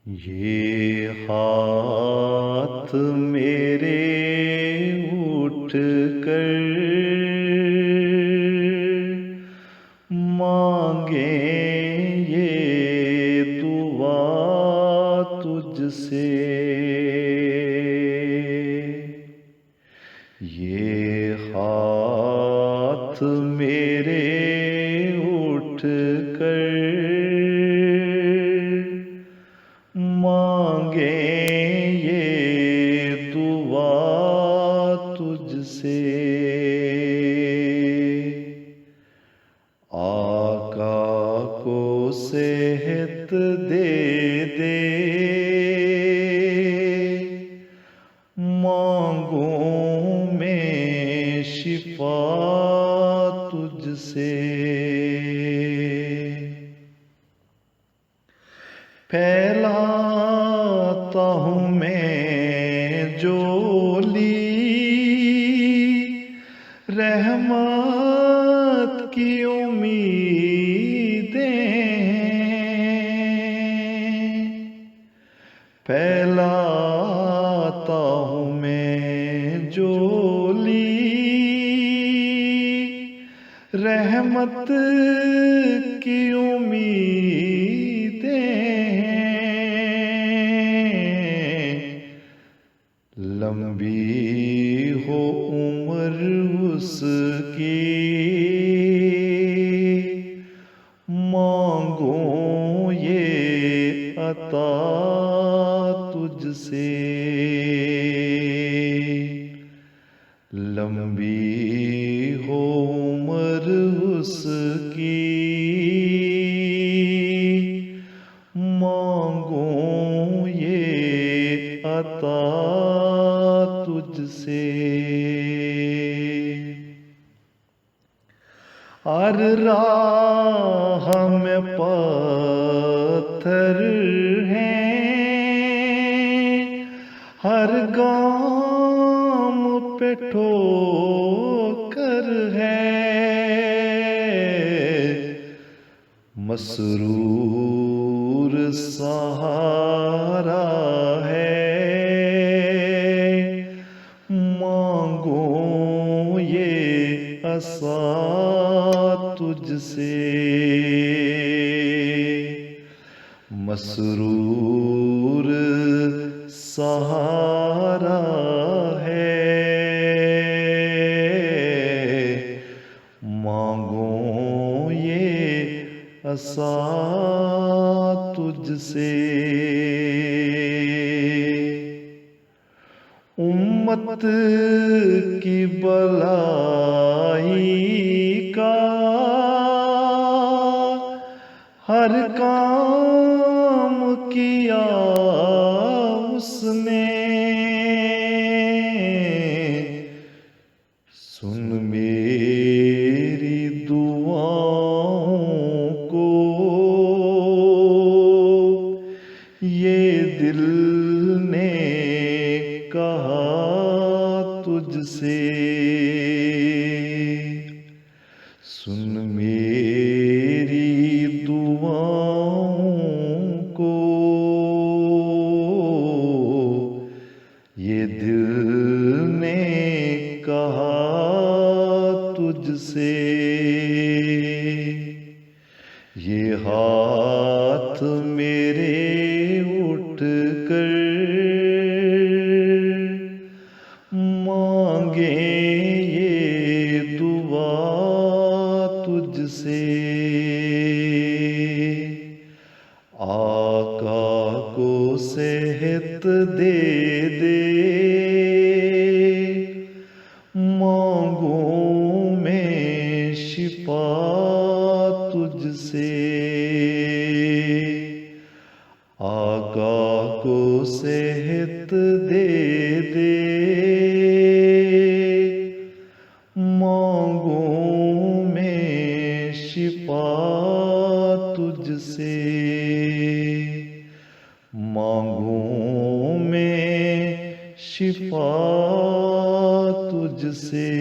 ये हाथ मेरे उठ कर मांगे ये दुआ तुझसे। ये हाथ मेरे उठ कर मांगे ये दुआ तुझसे। आका को सेहत दे दे, मांगूं मैं शिफा तुझसे। फैलाता हूँ मैं झोली रहमत की उम्मीदें, फैलाता हूँ मैं झोली रहमत की उम्मीदें। लंबी हो उम्र उसकी, मांगूं ये अता तुझसे। लंबी हो उम्र उसकी, मांगूं ये अता तुझसे। हर राह में पत्थर हैं, हर गाम पे ठोकर है। मसरूर सहारा है, मांगूं ये असा तुझसे। मसरूर सहारा है, मांगूं ये असा तुझसे। उम्मत की भलाई का हर काम किया उसने। सुन मेरी दुआओं को, ये दिल ने कहा तुझसे। सुन मेरी दुआओं को, ये दिल ने कहा तुझसे। ये हाथ मेरे उठ कर मांगे ये दुआ तुझसे। आका को सेहत दे दे, मांगूं मैं शिफा तुझसे। आका को सेहत दे दे, मांगूं मैं शिफा तुझसे। मांगूं मैं शिफा तुझसे।